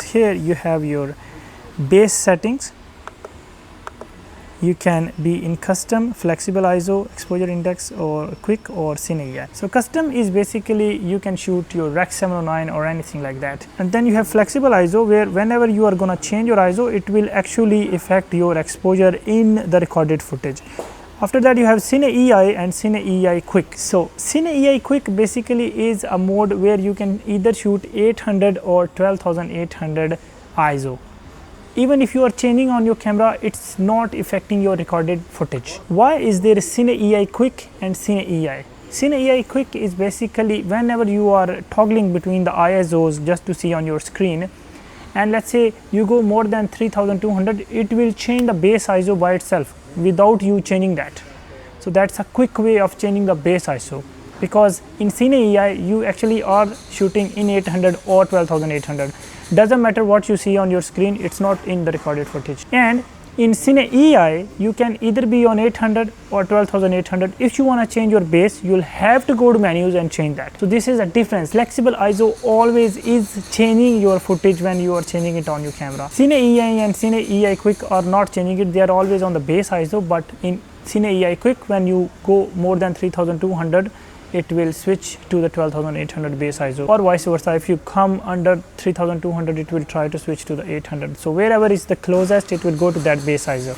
Here you have your base settings. You can be in custom, flexible ISO, exposure index, or quick, or Cine EI. So custom is basically you can shoot your Rec 709 or anything like that. And then you have flexible ISO, where whenever you are gonna change your ISO, it will actually affect your exposure in the recorded footage. After that you have Cine EI and Cine EI Quick. So Cine EI Quick basically is a mode where you can either shoot 800 or 12,800 ISO. Even if you are changing on your camera, it's not affecting your recorded footage. Why is there Cine EI Quick and Cine EI? Cine EI Quick is basically whenever you are toggling between the ISOs just to see on your screen, and let's say you go more than 3200, it will change the base ISO by itself without you changing that. So that's a quick way of changing the base ISO, because in Cine EI you actually are shooting in 800 or 12,800. Doesn't matter what you see on your screen, it's not in the recorded footage. And in Cine EI you can either be on 800 or 12,800. If you want to change your base, you'll have to go to menus and change that. So this is a difference. Flexible ISO always is changing your footage when you are changing it on your camera. Cine EI and Cine EI Quick are not changing it, they are always on the base ISO. But in Cine EI Quick, when you go more than 3200, it will switch to the 12,800 base ISO, or vice versa. If you come under 3200, it will try to switch to the 800. So wherever is the closest, it will go to that base ISO.